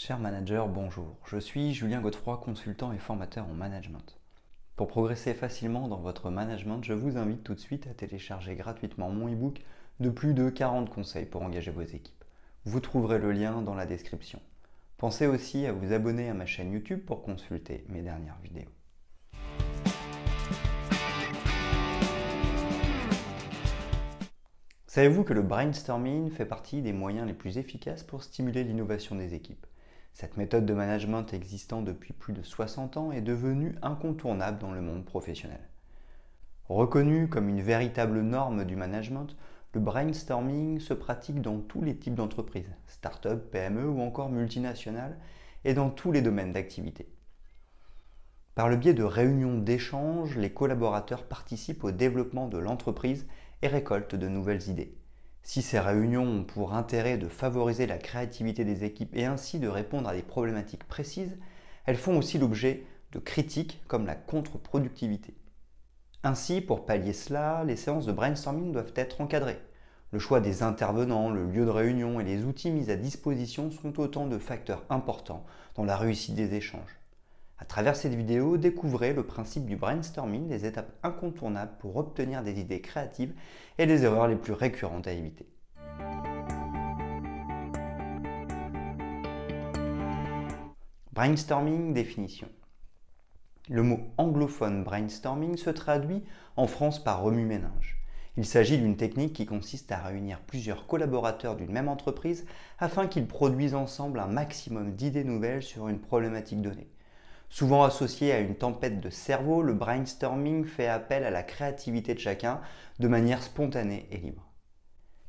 Chers managers, bonjour. Je suis Julien Godefroy, consultant et formateur en management. Pour progresser facilement dans votre management, je vous invite tout de suite à télécharger gratuitement mon e-book de plus de 40 conseils pour engager vos équipes. Vous trouverez le lien dans la description. Pensez aussi à vous abonner à ma chaîne YouTube pour consulter mes dernières vidéos. Savez-vous que le brainstorming fait partie des moyens les plus efficaces pour stimuler l'innovation des équipes ? Cette méthode de management existant depuis plus de 60 ans est devenue incontournable dans le monde professionnel. Reconnu comme une véritable norme du management, le brainstorming se pratique dans tous les types d'entreprises, start-up, PME ou encore multinationales, et dans tous les domaines d'activité. Par le biais de réunions d'échange, les collaborateurs participent au développement de l'entreprise et récoltent de nouvelles idées. Si ces réunions ont pour intérêt de favoriser la créativité des équipes et ainsi de répondre à des problématiques précises, elles font aussi l'objet de critiques comme la contre-productivité. Ainsi, pour pallier cela, les séances de brainstorming doivent être encadrées. Le choix des intervenants, le lieu de réunion et les outils mis à disposition sont autant de facteurs importants dans la réussite des échanges. À travers cette vidéo, découvrez le principe du brainstorming, les étapes incontournables pour obtenir des idées créatives et les erreurs les plus récurrentes à éviter. Brainstorming, définition. Le mot anglophone brainstorming se traduit en France par remue-ménage. Il s'agit d'une technique qui consiste à réunir plusieurs collaborateurs d'une même entreprise afin qu'ils produisent ensemble un maximum d'idées nouvelles sur une problématique donnée. Souvent associé à une tempête de cerveau, le brainstorming fait appel à la créativité de chacun de manière spontanée et libre.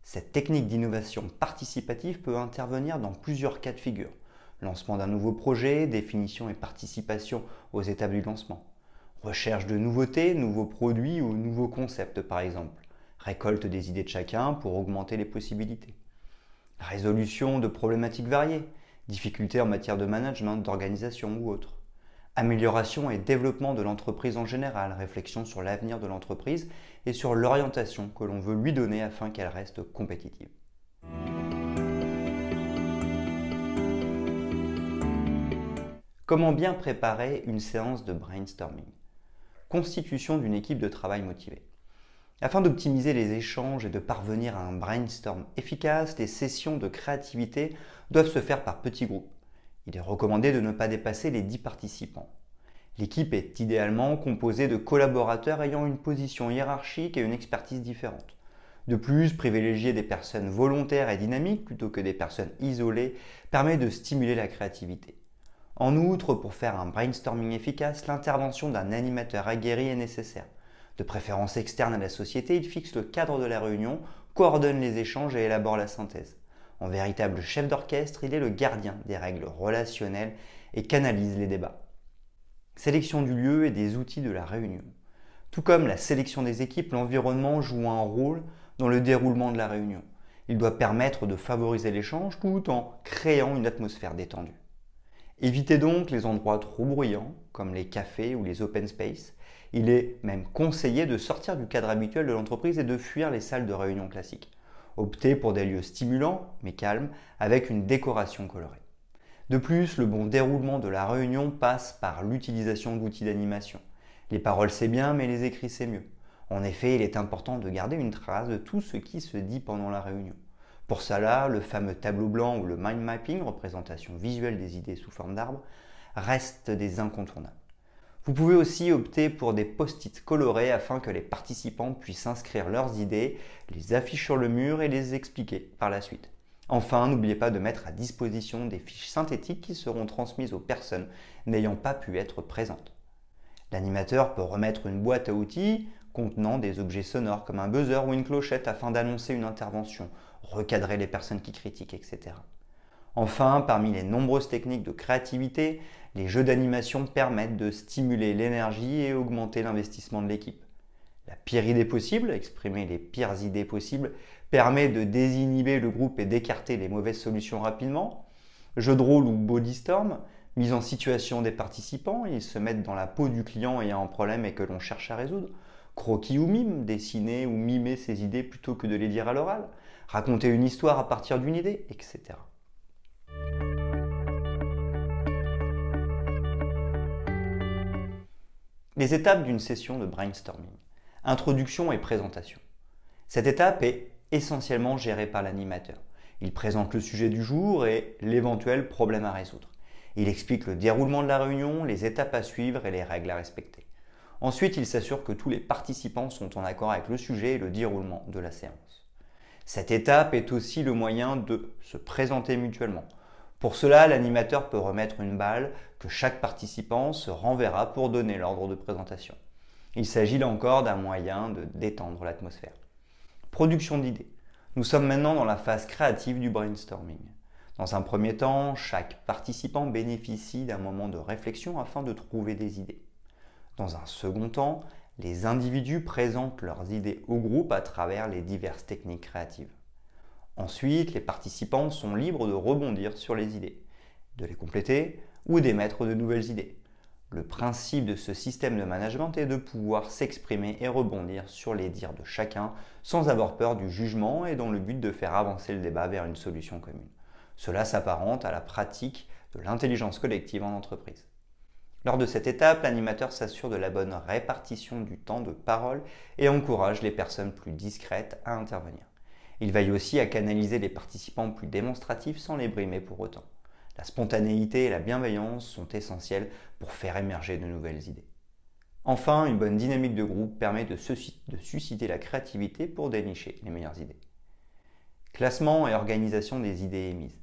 Cette technique d'innovation participative peut intervenir dans plusieurs cas de figure. Lancement d'un nouveau projet, définition et participation aux étapes du lancement. Recherche de nouveautés, nouveaux produits ou nouveaux concepts par exemple. Récolte des idées de chacun pour augmenter les possibilités. Résolution de problématiques variées. Difficultés en matière de management, d'organisation ou autres. Amélioration et développement de l'entreprise en général, réflexion sur l'avenir de l'entreprise et sur l'orientation que l'on veut lui donner afin qu'elle reste compétitive. Comment bien préparer une séance de brainstorming ? Constitution d'une équipe de travail motivée. Afin d'optimiser les échanges et de parvenir à un brainstorm efficace, les sessions de créativité doivent se faire par petits groupes. Il est recommandé de ne pas dépasser les 10 participants. L'équipe est idéalement composée de collaborateurs ayant une position hiérarchique et une expertise différente. De plus, privilégier des personnes volontaires et dynamiques plutôt que des personnes isolées permet de stimuler la créativité. En outre, pour faire un brainstorming efficace, l'intervention d'un animateur aguerri est nécessaire. De préférence externe à la société, il fixe le cadre de la réunion, coordonne les échanges et élabore la synthèse. En véritable chef d'orchestre, il est le gardien des règles relationnelles et canalise les débats. Sélection du lieu et des outils de la réunion. Tout comme la sélection des équipes, l'environnement joue un rôle dans le déroulement de la réunion. Il doit permettre de favoriser l'échange tout en créant une atmosphère détendue. Évitez donc les endroits trop bruyants, comme les cafés ou les open space. Il est même conseillé de sortir du cadre habituel de l'entreprise et de fuir les salles de réunion classiques. Optez pour des lieux stimulants, mais calmes, avec une décoration colorée. De plus, le bon déroulement de la réunion passe par l'utilisation d'outils d'animation. Les paroles c'est bien, mais les écrits c'est mieux. En effet, il est important de garder une trace de tout ce qui se dit pendant la réunion. Pour cela, le fameux tableau blanc ou le mind mapping, représentation visuelle des idées sous forme d'arbre, restent des incontournables. Vous pouvez aussi opter pour des post-it colorés afin que les participants puissent inscrire leurs idées, les afficher sur le mur et les expliquer par la suite. Enfin, n'oubliez pas de mettre à disposition des fiches synthétiques qui seront transmises aux personnes n'ayant pas pu être présentes. L'animateur peut remettre une boîte à outils contenant des objets sonores comme un buzzer ou une clochette afin d'annoncer une intervention, recadrer les personnes qui critiquent, etc. Enfin, parmi les nombreuses techniques de créativité, les jeux d'animation permettent de stimuler l'énergie et augmenter l'investissement de l'équipe. La pire idée possible, exprimer les pires idées possibles, permet de désinhiber le groupe et d'écarter les mauvaises solutions rapidement. Jeu de rôle ou body storm, mise en situation des participants, ils se mettent dans la peau du client ayant un problème et que l'on cherche à résoudre. Croquis ou mime, dessiner ou mimer ses idées plutôt que de les dire à l'oral. Raconter une histoire à partir d'une idée, etc. Les étapes d'une session de brainstorming. Introduction et présentation. Cette étape est essentiellement gérée par l'animateur. Il présente le sujet du jour et l'éventuel problème à résoudre. Il explique le déroulement de la réunion, les étapes à suivre et les règles à respecter. Ensuite, il s'assure que tous les participants sont en accord avec le sujet et le déroulement de la séance. Cette étape est aussi le moyen de se présenter mutuellement. Pour cela, l'animateur peut remettre une balle que chaque participant se renverra pour donner l'ordre de présentation. Il s'agit là encore d'un moyen de détendre l'atmosphère. Production d'idées. Nous sommes maintenant dans la phase créative du brainstorming. Dans un premier temps, chaque participant bénéficie d'un moment de réflexion afin de trouver des idées. Dans un second temps, les individus présentent leurs idées au groupe à travers les diverses techniques créatives. Ensuite, les participants sont libres de rebondir sur les idées, de les compléter ou d'émettre de nouvelles idées. Le principe de ce système de management est de pouvoir s'exprimer et rebondir sur les dires de chacun sans avoir peur du jugement et dans le but de faire avancer le débat vers une solution commune. Cela s'apparente à la pratique de l'intelligence collective en entreprise. Lors de cette étape, l'animateur s'assure de la bonne répartition du temps de parole et encourage les personnes plus discrètes à intervenir. Il veille aussi à canaliser les participants plus démonstratifs sans les brimer pour autant. La spontanéité et la bienveillance sont essentielles pour faire émerger de nouvelles idées. Enfin, une bonne dynamique de groupe permet de susciter la créativité pour dénicher les meilleures idées. Classement et organisation des idées émises.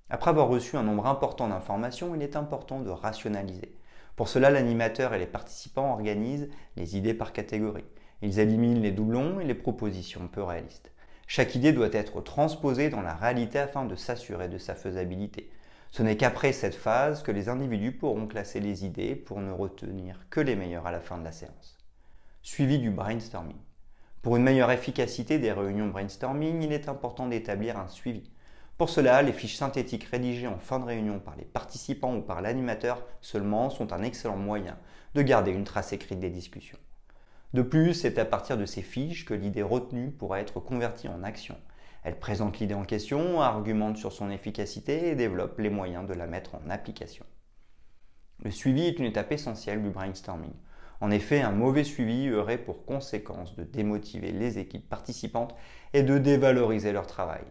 Après avoir reçu un nombre important d'informations, il est important de rationaliser. Pour cela, l'animateur et les participants organisent les idées par catégorie. Ils éliminent les doublons et les propositions peu réalistes. Chaque idée doit être transposée dans la réalité afin de s'assurer de sa faisabilité. Ce n'est qu'après cette phase que les individus pourront classer les idées pour ne retenir que les meilleures à la fin de la séance. Suivi du brainstorming. Pour une meilleure efficacité des réunions brainstorming, il est important d'établir un suivi. Pour cela, les fiches synthétiques rédigées en fin de réunion par les participants ou par l'animateur seulement sont un excellent moyen de garder une trace écrite des discussions. De plus, c'est à partir de ces fiches que l'idée retenue pourra être convertie en action. Elle présente l'idée en question, argumente sur son efficacité et développe les moyens de la mettre en application. Le suivi est une étape essentielle du brainstorming. En effet, un mauvais suivi aurait pour conséquence de démotiver les équipes participantes et de dévaloriser leur travail.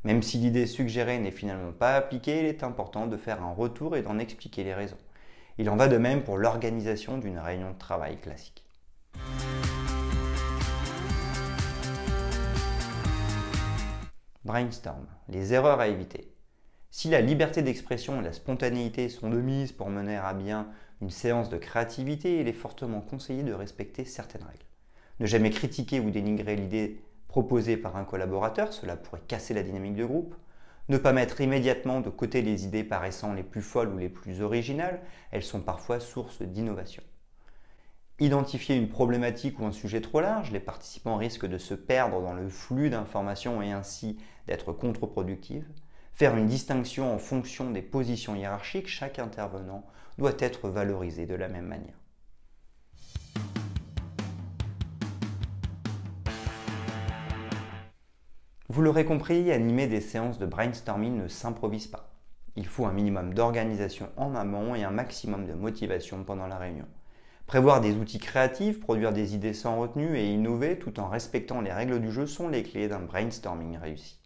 Même si l'idée suggérée n'est finalement pas appliquée, il est important de faire un retour et d'en expliquer les raisons. Il en va de même pour l'organisation d'une réunion de travail classique. Brainstorm, les erreurs à éviter. Si la liberté d'expression et la spontanéité sont de mise pour mener à bien une séance de créativité, il est fortement conseillé de respecter certaines règles. Ne jamais critiquer ou dénigrer l'idée proposée par un collaborateur, cela pourrait casser la dynamique de groupe. Ne pas mettre immédiatement de côté les idées paraissant les plus folles ou les plus originales, elles sont parfois source d'innovation. Identifier une problématique ou un sujet trop large, les participants risquent de se perdre dans le flux d'informations et ainsi d'être contre-productifs. Faire une distinction en fonction des positions hiérarchiques, chaque intervenant doit être valorisé de la même manière. Vous l'aurez compris, animer des séances de brainstorming ne s'improvise pas. Il faut un minimum d'organisation en amont et un maximum de motivation pendant la réunion. Prévoir des outils créatifs, produire des idées sans retenue et innover tout en respectant les règles du jeu sont les clés d'un brainstorming réussi.